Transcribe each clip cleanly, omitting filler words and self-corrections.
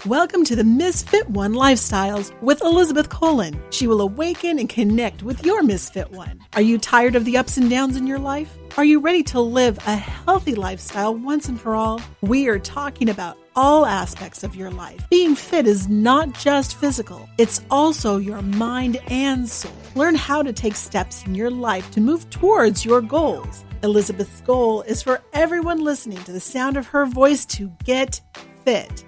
Welcome to the Misfit One Lifestyles with Elizabeth Colin. She will awaken and connect with your Misfit One. Are you tired of the ups and downs in your life? Are you ready to live a healthy lifestyle once and for all? We are talking about all aspects of your life. Being fit is not just physical, it's also your mind and soul. Learn how to take steps in your life to move towards your goals. Elizabeth's goal is for everyone listening to the sound of her voice to get fit.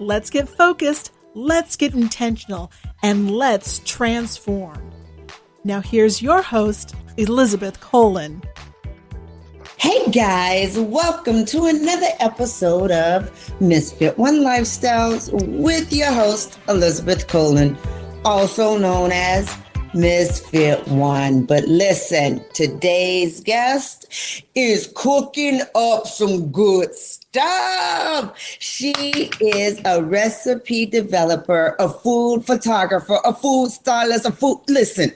Let's get focused, let's get intentional, and let's transform. Now here's your host, Elizabeth Colin. Hey guys, welcome to another episode of Misfit One Lifestyles with your host, Elizabeth Colin, also known as Misfit One. But listen, today's guest is cooking up some good stuff. She is a recipe developer, a food photographer, a food stylist, listen,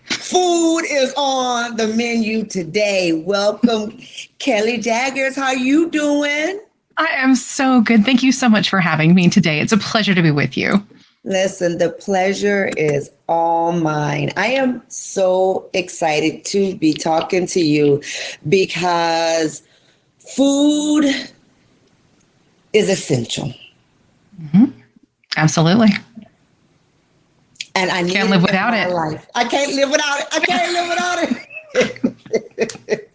food is on the menu today. Welcome, Kelly Jaggers. How you doing? I am so good. Thank you so much for having me today. It's a pleasure to be with you. Listen, the pleasure is all mine. I am so excited to be talking to you because food is essential. Mm-hmm. Absolutely. And I can't live without it. Life. I can't live without it. I can't live without it.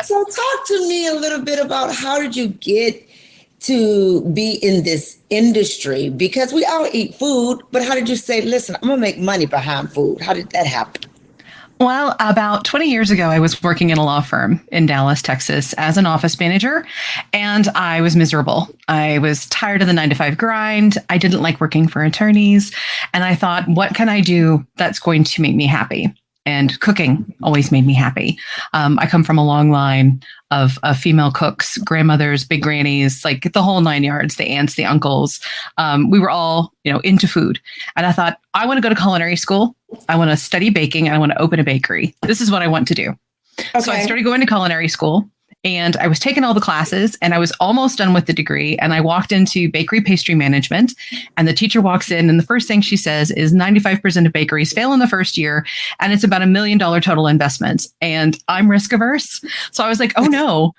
So talk to me a little bit about how did you get to be in this industry? Because we all eat food, but how did you say, listen, I'm going to make money behind food? How did that happen? Well, about 20 years ago, I was working in a law firm in Dallas, Texas as an office manager, and I was miserable. I was tired of the 9-to-5 grind. I didn't like working for attorneys. And I thought, what can I do that's going to make me happy? And cooking always made me happy. I come from a long line of female cooks, grandmothers, big grannies, like the whole 9 yards, the aunts, the uncles. We were all, into food. And I thought, I want to go to culinary school. I want to study baking. And I want to open a bakery. This is what I want to do. Okay. So I started going to culinary school. And I was taking all the classes and I was almost done with the degree. And I walked into bakery pastry management and the teacher walks in and the first thing she says is 95% of bakeries fail in the first year. And it's about $1 million total investment. And I'm risk averse. So I was like, oh no,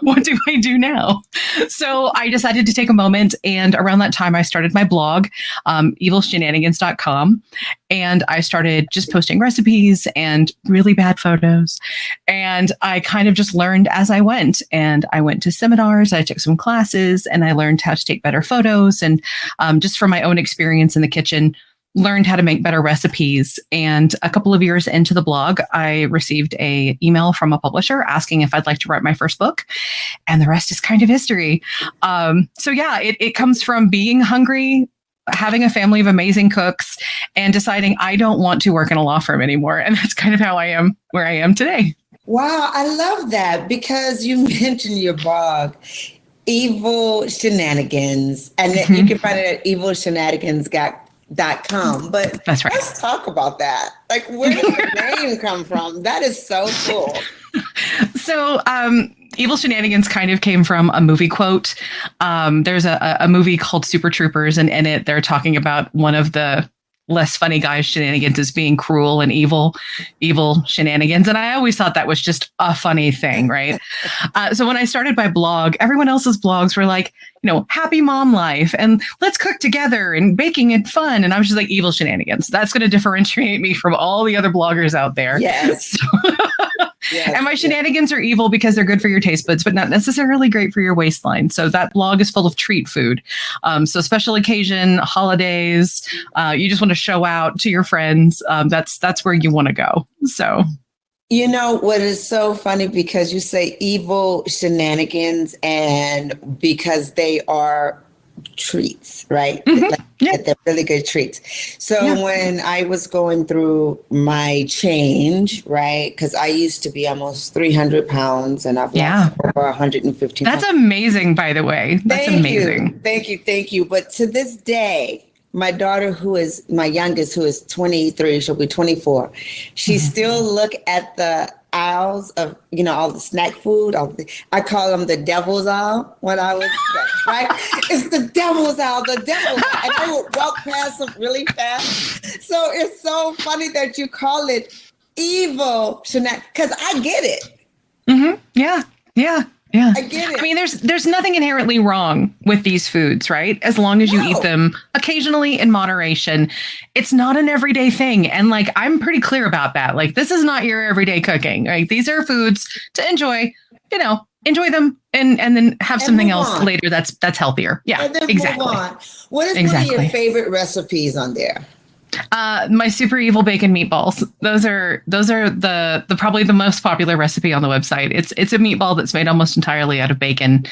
what do I do now? So I decided to take a moment. And around that time, I started my blog, evilshenanigans.com. And I started just posting recipes and really bad photos. And I kind of just learned as I went. And I went to seminars, I took some classes, and I learned how to take better photos. And just from my own experience in the kitchen, learned how to make better recipes. And a couple of years into the blog, I received an email from a publisher asking if I'd like to write my first book. And the rest is kind of history. So yeah, it comes from being hungry, having a family of amazing cooks, and deciding I don't want to work in a law firm anymore. And that's kind of how I am where I am today. Wow, I love that because you mentioned your blog, Evil Shenanigans, and you can find it at evilshenanigans.com. But that's right. Let's talk about that. Like, where did the name come from? That is so cool. So, Evil Shenanigans kind of came from a movie quote. There's a movie called Super Troopers, and in it, they're talking about one of the less funny guys' shenanigans as being cruel and evil shenanigans. And I always thought that was just a funny thing, right? So when I started my blog, everyone else's blogs were like, happy mom life and let's cook together and baking and fun. And I was just like, evil shenanigans. That's going to differentiate me from all the other bloggers out there. Yes. Yes, and my shenanigans are evil because they're good for your taste buds, but not necessarily great for your waistline. So that blog is full of treat food. So special occasion, holidays, you just want to show out to your friends. That's where you want to go. So. You know what is so funny because you say evil shenanigans and because they are treats, right? Mm-hmm. They're really good treats. So when I was going through my change, right? Because I used to be almost 300 pounds and I've lost over 115 pounds. That's amazing, by the way. That's amazing. Thank you. But to this day, my daughter, who is my youngest, who is 23, she'll be 24. She still look at the aisles of, all the snack food. I call them the devil's aisle when I was, right? It's the devil's aisle, the devil's aisle. And I would walk past them really fast. So it's so funny that you call it evil, Shanette, because I get it. Mm-hmm. Yeah. I get it. I mean, there's nothing inherently wrong with these foods, right? As long as you eat them occasionally in moderation. It's not an everyday thing. And like, I'm pretty clear about that. Like, this is not your everyday cooking, right? These are foods to enjoy, enjoy them and then have something else later that's healther. Yeah, and then exactly. Move on. What is one of your favorite recipes on there? My super evil bacon meatballs. Those are the probably the most popular recipe on the website. It's a meatball that's made almost entirely out of bacon.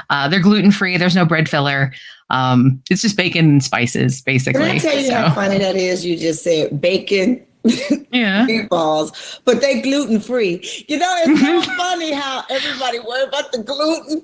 They're gluten free. There's no bread filler. It's just bacon and spices, basically. Can I tell you how funny that is? You just said bacon. Meatballs, but they gluten free. It's so funny how everybody worry about the gluten.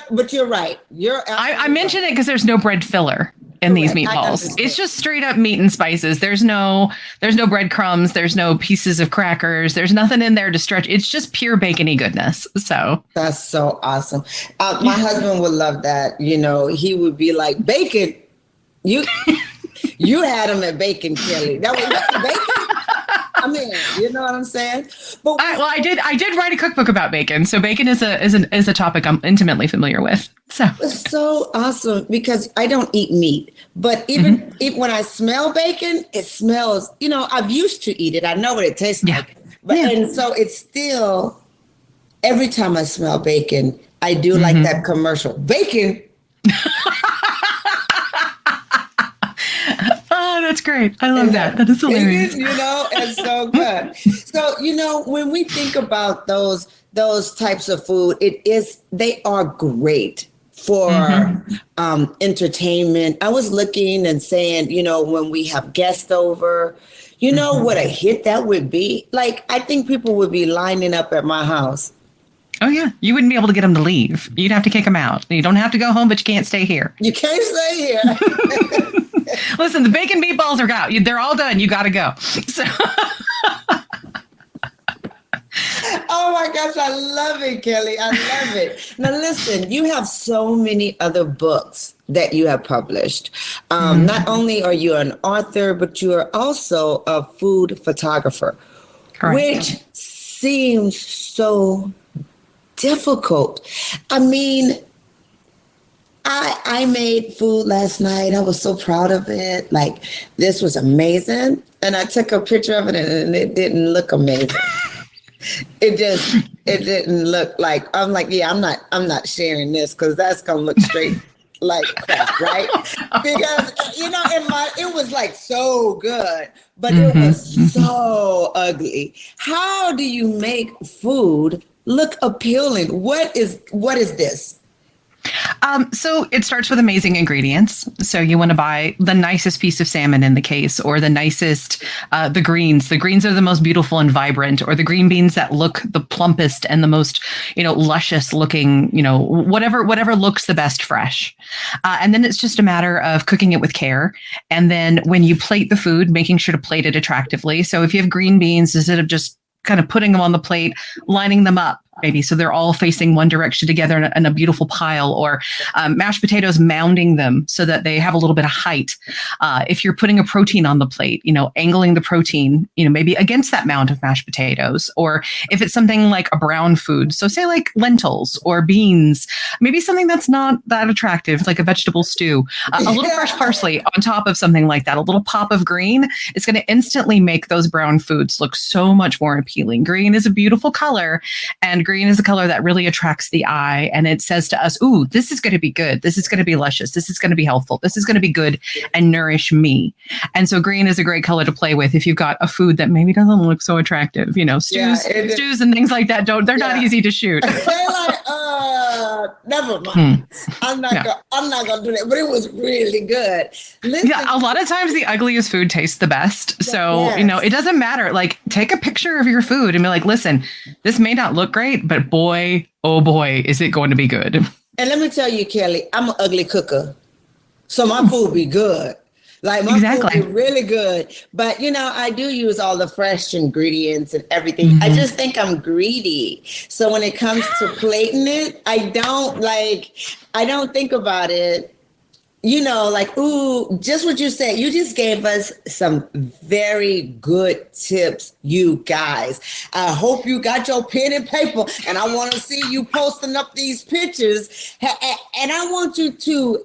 But you're right. I mentioned it because there's no bread filler in these meatballs. It's just straight up meat and spices. There's no breadcrumbs. There's no pieces of crackers. There's nothing in there to stretch. It's just pure bacony goodness. So that's so awesome. My husband would love that. He would be like, bacon. You had them at bacon, Kelly. That was bacon. I mean, you know what I'm saying? But I did write a cookbook about bacon. So bacon is a topic I'm intimately familiar with. So it's so awesome because I don't eat meat, but even when I smell bacon, it smells. I've used to eat it. I know what it tastes like. But and so it's still every time I smell bacon, I do like that commercial bacon. Oh, that's great. I love that. That is hilarious. It's so good. So, when we think about those types of food, they are great for entertainment. I was looking and saying, when we have guests over, what a hit that would be. Like, I think people would be lining up at my house. Oh, yeah. You wouldn't be able to get them to leave. You'd have to kick them out. You don't have to go home, but you can't stay here. You can't stay here. Listen, the bacon meatballs are out. They're all done. You got to go. So. Oh, my gosh. I love it, Kelly. I love it. Now, listen, you have so many other books that you have published. Not only are you an author, but you are also a food photographer, which seems so difficult. I mean, I made food last night. I was so proud of it. Like, this was amazing. And I took a picture of it and it didn't look amazing. It didn't look like, I'm like, I'm not sharing this because that's going to look straight like crap, right? Because, it was like so good, but it was so ugly. How do you make food look appealing? What is this? So it starts with amazing ingredients. So you want to buy the nicest piece of salmon in the case, or the nicest, the greens. The greens are the most beautiful and vibrant, or the green beans that look the plumpest and the most, luscious looking, whatever looks the best fresh. And then it's just a matter of cooking it with care. And then when you plate the food, making sure to plate it attractively. So if you have green beans, instead of just kind of putting them on the plate, lining them up, maybe so they're all facing one direction together in a beautiful pile, or mashed potatoes, mounding them so that they have a little bit of height. If you're putting a protein on the plate, angling the protein, maybe against that mound of mashed potatoes. Or if it's something like a brown food, so say like lentils or beans, maybe something that's not that attractive, like a vegetable stew, a little fresh parsley on top of something like that, a little pop of green, is going to instantly make those brown foods look so much more appealing. Green is a beautiful color, and green is a color that really attracts the eye, and it says to us, ooh, this is going to be good. This is going to be luscious. This is going to be healthful. This is going to be good and nourish me. And so green is a great color to play with if you've got a food that maybe doesn't look so attractive. Stews and things like that they're not easy to shoot. They're like, never mind. I'm not gonna do that. But it was really good. Listen. Yeah, a lot of times the ugliest food tastes the best. So, it doesn't matter. Like, take a picture of your food and be like, listen, this may not look great, but boy, oh boy, is it going to be good. And let me tell you, Kelly, I'm an ugly cooker. So my food be good. Like my food is really good, but I do use all the fresh ingredients and everything. I just think I'm greedy. So when it comes to plating it, I don't think about it. Like, ooh, just what you said. You just gave us some very good tips, you guys. I hope you got your pen and paper, and I want to see you posting up these pictures. And I want you to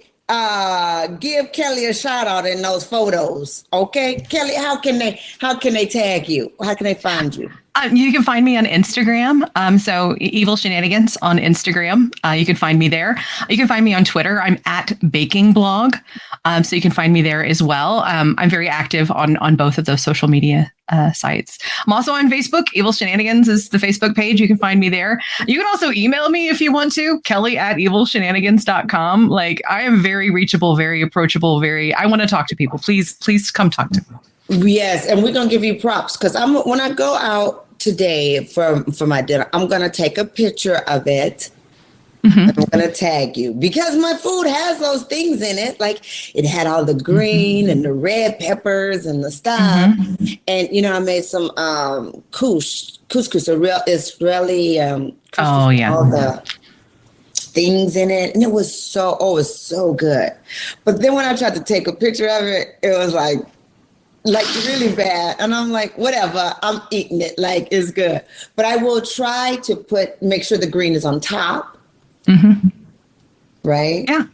give Kelly a shout out in those photos. Okay, Kelly, how can they tag you? How can they find you? You can find me on Instagram. So Evil Shenanigans on Instagram. You can find me there. You can find me on Twitter. I'm at Baking Blog. So you can find me there as well. I'm very active on both of those social media sites. I'm also on Facebook. Evil Shenanigans is the Facebook page. You can find me there. You can also email me if you want to, kelly@evilshenanigans.com. Like, I am very reachable, very approachable, I want to talk to people. Please come talk to me. Yes, and we're gonna give you props because when I go out today for my dinner, I'm gonna take a picture of it. I'm gonna tag you because my food has those things in it. Like, it had all the green and the red peppers and the stuff. And I made some couscous, a real Israeli couscous, all the things in it, and it was so good. But then when I tried to take a picture of it, it was like really bad. And I'm like, whatever, I'm eating it. Like, it's good. But I will try to make sure the green is on top. Right? Yeah.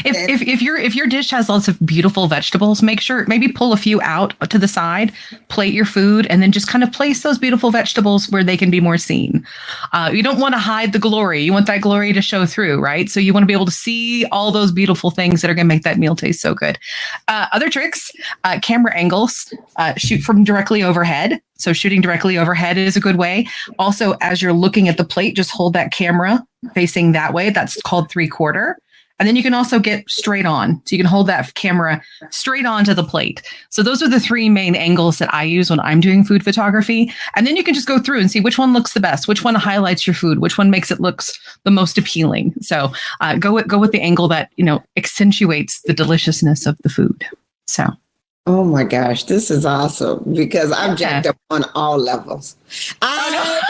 If your dish has lots of beautiful vegetables, maybe pull a few out to the side, plate your food, and then just kind of place those beautiful vegetables where they can be more seen. You don't want to hide the glory. You want that glory to show through, right? So you want to be able to see all those beautiful things that are going to make that meal taste so good. Other tricks, camera angles, shoot from directly overhead. So shooting directly overhead is a good way. Also, as you're looking at the plate, just hold that camera facing that way. That's called 3/4. And then you can also get straight on. So you can hold that camera straight onto the plate. So those are the three main angles that I use when I'm doing food photography. And then you can just go through and see which one looks the best, which one highlights your food, which one makes it looks the most appealing. So go with the angle that, accentuates the deliciousness of the food. So. Oh my gosh, this is awesome because I'm jacked up on all levels. I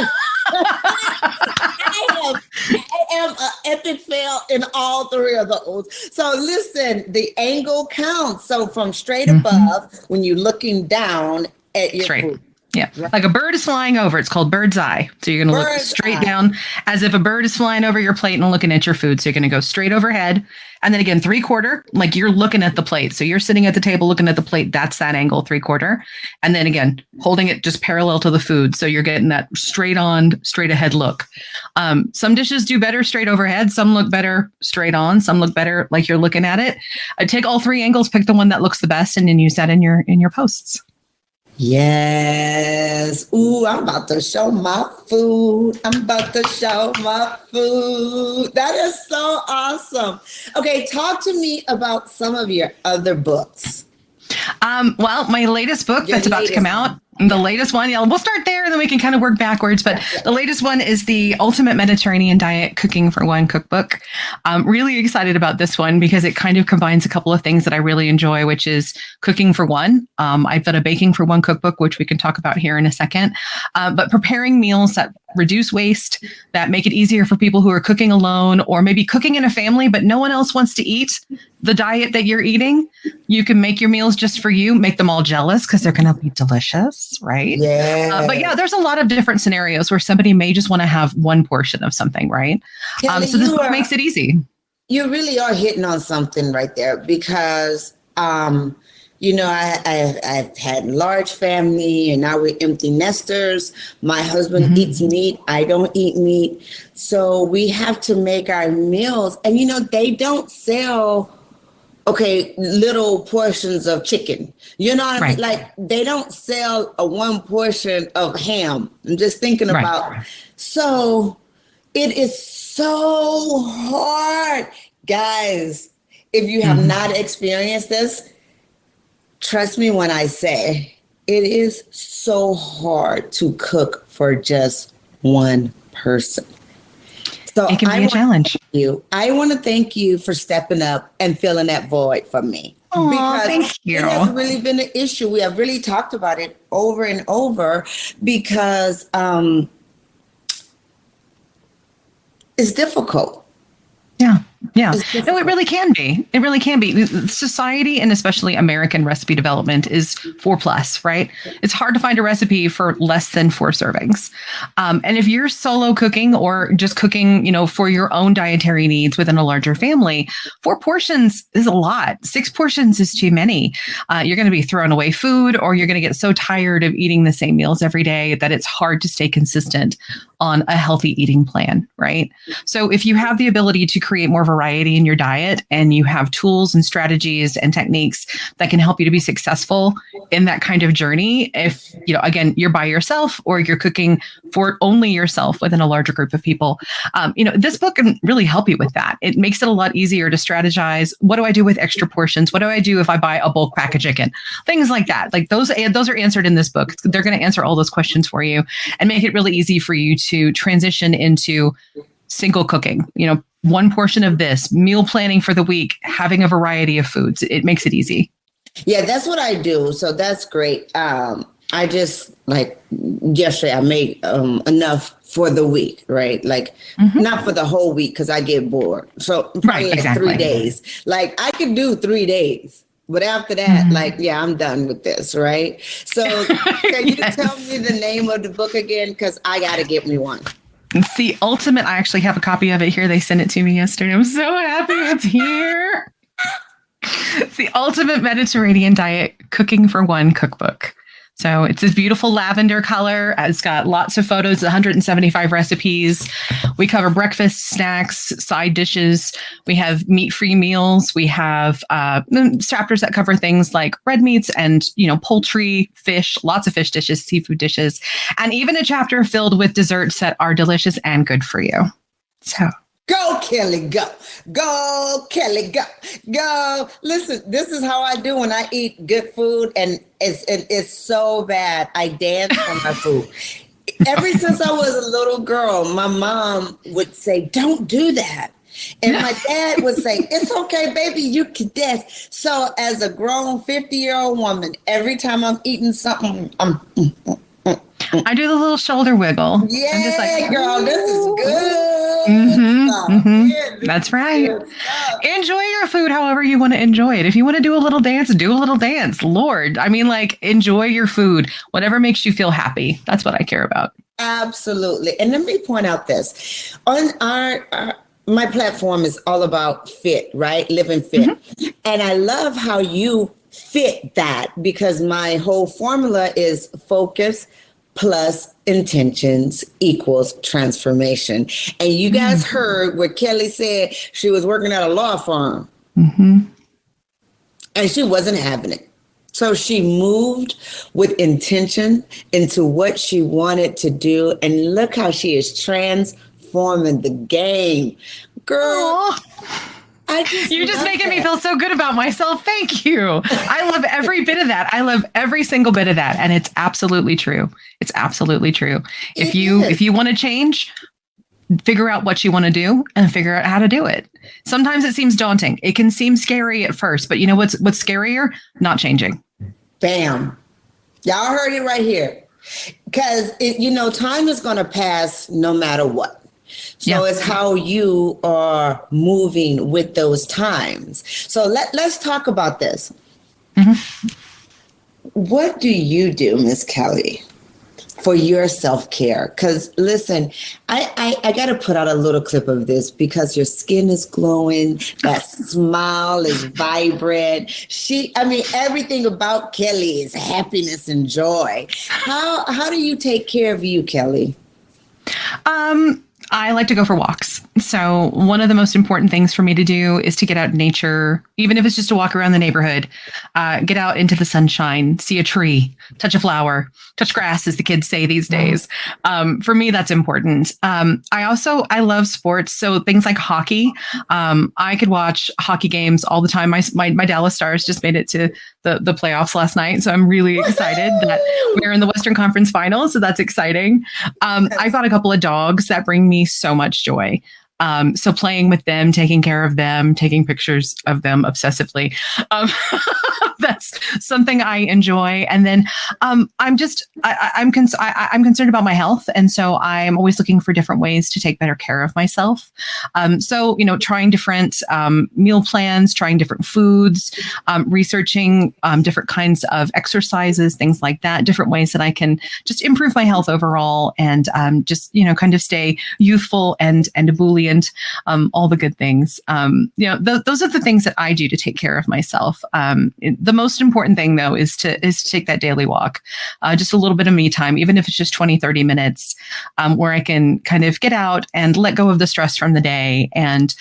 am an epic fail in all three of those. So listen, the angle counts. So from straight above, when you're looking down at your food. Yeah, like a bird is flying over. It's called bird's eye. So you're going to look straight down as if a bird is flying over your plate and looking at your food. So you're going to go straight overhead. And then again, 3/4, like you're looking at the plate. So you're sitting at the table looking at the plate. That's that angle, 3/4. And then again, holding it just parallel to the food. So you're getting that straight on, straight ahead look. Some dishes do better straight overhead. Some look better straight on. Some look better like you're looking at it. Take all three angles, pick the one that looks the best, and then use that in your posts. Yes. Ooh, I'm about to show my food. That is so awesome. Okay, talk to me about some of your other books. Well, my latest book that's about to come out. The latest one, we'll start there and then we can kind of work backwards. But the latest one is the Ultimate Mediterranean Diet Cooking for One cookbook. I'm really excited about this one because it kind of combines a couple of things that I really enjoy, which is cooking for one. I've done a baking for one cookbook, which we can talk about here in a second. But preparing meals that reduce waste, that make it easier for people who are cooking alone or maybe cooking in a family, but no one else wants to eat the diet that you're eating. You can make your meals just for you, make them all jealous because they're going to be delicious, right? Yeah. But yeah, there's a lot of different scenarios where somebody may just want to have one portion of something, right? Kelly, so this book makes it easy. You really are hitting on something right there because, I've had large family and now we're empty nesters. My husband eats meat. I don't eat meat. So we have to make our meals. And, they don't sell, little portions of chicken. Right. Like they don't sell a one portion of ham. I'm just thinking about. So it is so hard. Guys, if you have not experienced this, trust me when I say it is so hard to cook for just one person. So it can be a challenge. I want to thank you for stepping up and filling that void for me. Oh, because thank you. it has really been an issue. We have really talked about it over and over because it's difficult. Yeah. Yeah. No, it really can be. It really can be. Society, and especially American recipe development, is 4+, right? It's hard to find a recipe for less than 4 servings. And if you're solo cooking or just cooking, for your own dietary needs within a larger family, 4 portions is a lot. 6 portions is too many. You're going to be throwing away food, or you're going to get so tired of eating the same meals every day that it's hard to stay consistent on a healthy eating plan, right? So if you have the ability to create more variety in your diet, and you have tools and strategies and techniques that can help you to be successful in that kind of journey, if, again, you're by yourself or you're cooking for only yourself within a larger group of people, this book can really help you with that. It makes it a lot easier to strategize. What do I do with extra portions? What do I do if I buy a bulk pack of chicken? Things like that. Like those are answered in this book. They're going to answer all those questions for you and make it really easy for you to transition into single cooking, 1 portion of this, meal planning for the week, having a variety of foods. It makes it easy. Yeah, that's what I do. So that's great. I just, like yesterday, I made enough for the week, right? Like not for the whole week because I get bored. So probably exactly. 3 days. Like I could do 3 days. But after that, I'm done with this, right? So can you tell me the name of the book again? Because I got to get me one. It's The Ultimate. I actually have a copy of it here. They sent it to me yesterday. I'm so happy it's here. It's The Ultimate Mediterranean Diet Cooking for One cookbook. So it's this beautiful lavender color. It's got lots of photos, 175 recipes. We cover breakfast, snacks, side dishes. We have meat-free meals. We have chapters that cover things like red meats and, poultry, fish, lots of fish dishes, seafood dishes, and even a chapter filled with desserts that are delicious and good for you. So go, Kelly, go. Go, Kelly, go. Go. Listen, this is how I do when I eat good food, and it's so bad. I dance for my food. Ever since I was a little girl, my mom would say, don't do that. And my dad would say, it's okay, baby, you can dance. So as a grown 50-year-old woman, every time I'm eating something, I do the little shoulder wiggle. Yeah, I'm just like, girl, this is good. That's right. Enjoy your food however you want to enjoy it. If you want to do a little dance, do a little dance. Lord, I mean, enjoy your food. Whatever makes you feel happy. That's what I care about. Absolutely. And let me point out this. On my platform is all about fit, right? Living fit. And I love how you fit that, because my whole formula is focus plus intentions equals transformation. And you guys heard what Kelly said. She was working at a law firm and she wasn't having it. So she moved with intention into what she wanted to do. And look how she is transforming the game. Girl. Aww. You're just making me feel so good about myself. Thank you. I love every bit of that. I love every single bit of that. And it's absolutely true. It's absolutely true. If you want to change, figure out what you want to do and figure out how to do it. Sometimes it seems daunting. It can seem scary at first, but you know what's scarier? Not changing. Bam. Y'all heard it right here. Because time is going to pass no matter what. So it's how you are moving with those times. So let's talk about this. What do you do, Miss Kelly, for your self-care? Because listen, I got to put out a little clip of this because your skin is glowing. That smile is vibrant. Everything about Kelly is happiness and joy. How do you take care of you, Kelly? I like to go for walks. So one of the most important things for me to do is to get out in nature, even if it's just to walk around the neighborhood, get out into the sunshine, see a tree, touch a flower, touch grass, as the kids say these days. For me, that's important. I love sports. So things like hockey. I could watch hockey games all the time. My Dallas Stars just made it to the playoffs last night. So I'm really excited that we're in the Western Conference Finals. So that's exciting. I've got a couple of dogs that bring me so much joy. So playing with them, taking care of them, taking pictures of them obsessively. Um, that's something I enjoy. And then I'm concerned about my health. And so I'm always looking for different ways to take better care of myself. So, trying different meal plans, trying different foods, researching different kinds of exercises, things like that, different ways that I can just improve my health overall and just, kind of stay youthful and ebullient, all the good things. Those are the things that I do to take care of myself. The most important thing, though, is to take that daily walk, just a little bit of me time, even if it's just 20, 30 minutes, where I can kind of get out and let go of the stress from the day and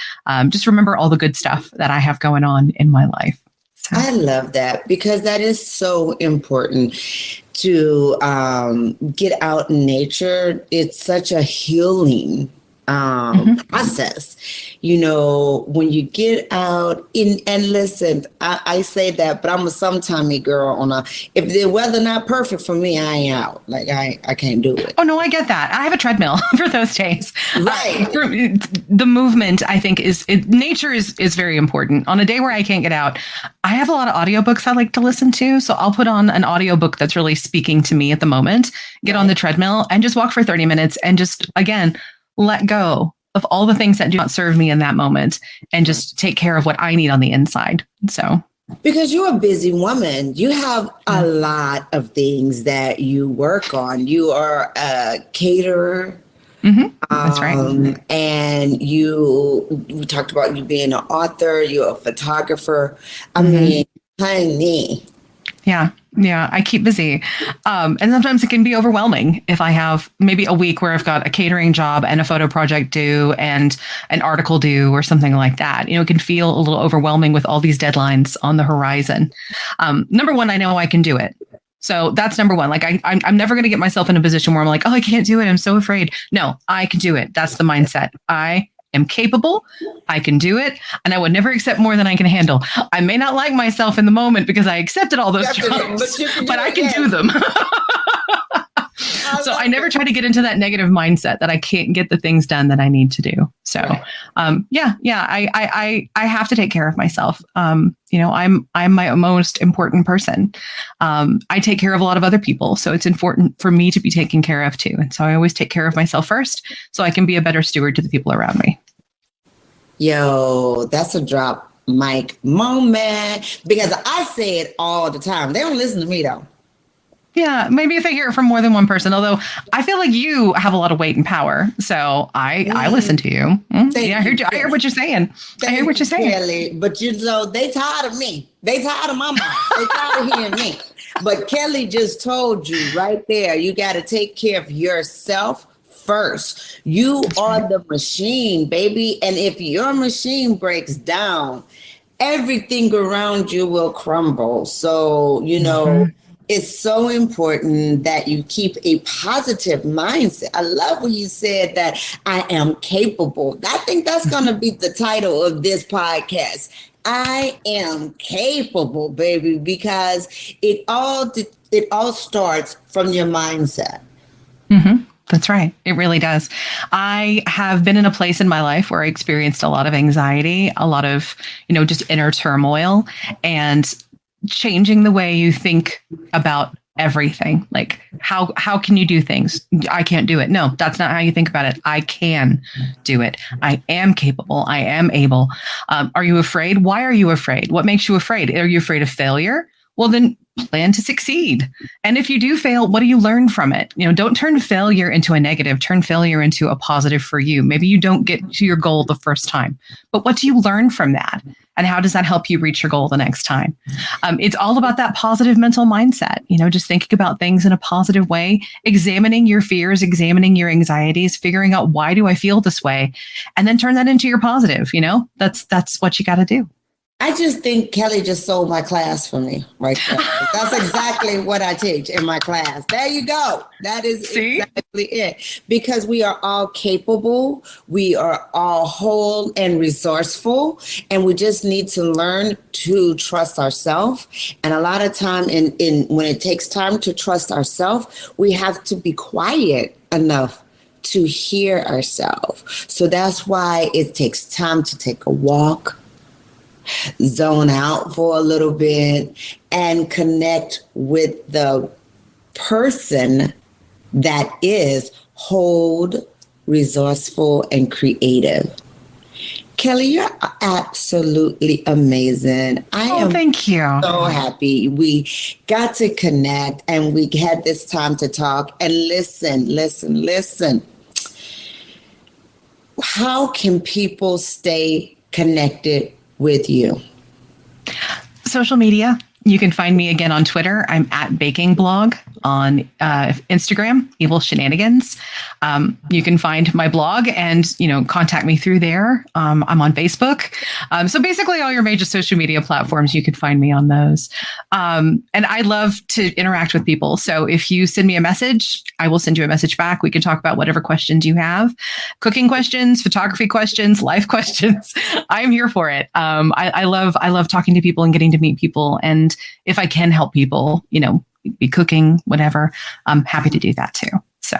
just remember all the good stuff that I have going on in my life. So. I love that because that is so important to get out in nature. It's such a healing process. When you get out and listen, I say that, but I'm a sometimey girl if the weather not perfect for me, I ain't out. Like I can't do it. Oh no, I get that. I have a treadmill for those days. Right. The movement, I think, nature is very important. On a day where I can't get out, I have a lot of audiobooks I like to listen to. So I'll put on an audiobook that's really speaking to me at the moment, get on the treadmill and just walk for 30 minutes and just, again, let go of all the things that do not serve me in that moment and just take care of what I need on the inside. So, because you're a busy woman, you have a lot of things that you work on. You are a caterer. Mm-hmm. That's right. And we talked about you being an author, you're a photographer. I mean, honey. Yeah, I keep busy. And sometimes it can be overwhelming if I have maybe a week where I've got a catering job and a photo project due and an article due or something like that. It can feel a little overwhelming with all these deadlines on the horizon. Number one, I know I can do it. So that's number one. Like I'm never going to get myself in a position where I'm like, oh, I can't do it. I'm so afraid. No, I can do it. That's the mindset. I am capable. I can do it. And I would never accept more than I can handle. I may not like myself in the moment because I accepted all those jobs, but I can do them. So I never try to get into that negative mindset that I can't get the things done that I need to do. So, I have to take care of myself. I'm my most important person. I take care of a lot of other people. So it's important for me to be taken care of too. And so I always take care of myself first so I can be a better steward to the people around me. Yo, that's a drop mic moment because I say it all the time. They don't listen to me though. Yeah, maybe if I hear it from more than one person, although I feel like you have a lot of weight and power. So I listen to you. Yeah, I hear what you're saying. I hear what you're saying. Kelly, but they tired of me. They tired of my mouth. They tired of hearing me. But Kelly just told you right there, you got to take care of yourself first. You are the machine, baby. And if your machine breaks down, everything around you will crumble. So, it's so important that you keep a positive mindset. I love when you said that I am capable. I think that's going to be the title of this podcast. I am capable, baby, because it all starts from your mindset. Mm-hmm. That's right. It really does. I have been in a place in my life where I experienced a lot of anxiety, a lot of, just inner turmoil, and changing the way you think about everything. Like how can you do things? I can't do it. No, that's not how you think about it. I can do it. I am capable. I am able. Are you afraid? Why are you afraid? What makes you afraid? Are you afraid of failure? Well, then plan to succeed. And if you do fail, what do you learn from it? Don't turn failure into a negative, turn failure into a positive for you. Maybe you don't get to your goal the first time, but what do you learn from that? And how does that help you reach your goal the next time? It's all about that positive mental mindset, just thinking about things in a positive way, examining your fears, examining your anxieties, figuring out why do I feel this way, and then turn that into your positive. That's what you got to do. I just think Kelly just sold my class for me right there. That's exactly what I teach in my class. There you go. That is exactly it. Because we are all capable. We are all whole and resourceful. And we just need to learn to trust ourselves. And a lot of time when it takes time to trust ourselves, we have to be quiet enough to hear ourselves. So that's why it takes time to take a walk, zone out for a little bit, and connect with the person that is whole, resourceful, and creative. Kelly, you're absolutely amazing. Thank you. So happy we got to connect and we had this time to talk and listen. How can people stay connected with you? Social media. You can find me again on Twitter. I'm at Baking Blog. On Instagram, Evil Shenanigans. You can find my blog and, contact me through there. I'm on Facebook. So basically all your major social media platforms, you could find me on those. And I love to interact with people. So if you send me a message, I will send you a message back. We can talk about whatever questions you have, cooking questions, photography questions, life questions. I'm here for it. I love talking to people and getting to meet people. And if I can help people, be cooking, whatever, I'm happy to do that too. So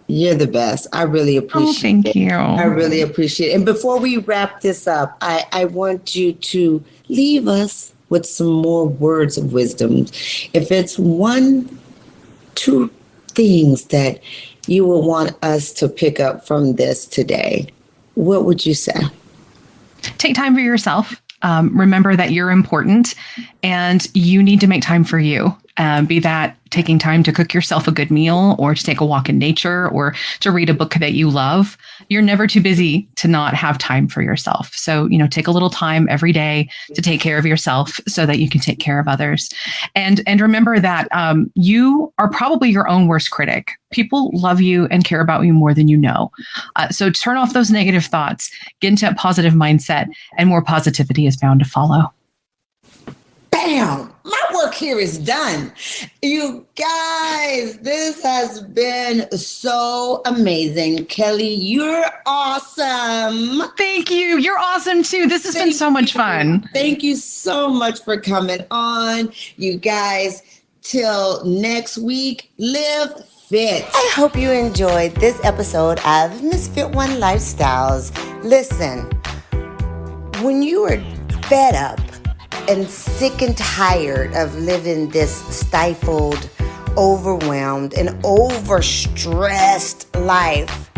you're the best. I really appreciate it. Thank you. I really appreciate it. And before we wrap this up, I want you to leave us with some more words of wisdom. If it's 1, 2 things that you would want us to pick up from this today, what would you say? Take time for yourself. Remember that you're important and you need to make time for you. Be that taking time to cook yourself a good meal or to take a walk in nature or to read a book that you love. You're never too busy to not have time for yourself. So, take a little time every day to take care of yourself so that you can take care of others. And remember that you are probably your own worst critic. People love you and care about you more than you know. So turn off those negative thoughts, get into a positive mindset, and more positivity is bound to follow. Bam! My work here is done. You guys, this has been so amazing. Kelly, you're awesome. Thank you. You're awesome too. This has been so much fun. Thank you so much for coming on. You guys, till next week, live fit. I hope you enjoyed this episode of Misfit One Lifestyles. Listen, when you are fed up and sick and tired of living this stifled, overwhelmed, and overstressed life,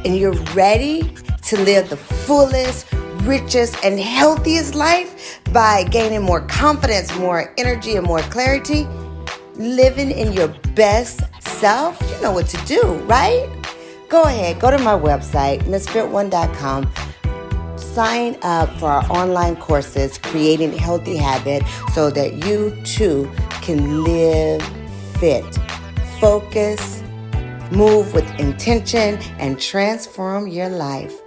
and you're ready to live the fullest, richest, and healthiest life by gaining more confidence, more energy, and more clarity, living in your best self, you know what to do, right? Go ahead, go to my website, misfit1.com. Sign up for our online courses, Creating Healthy Habit, so that you too can live fit, focus, move with intention, and transform your life.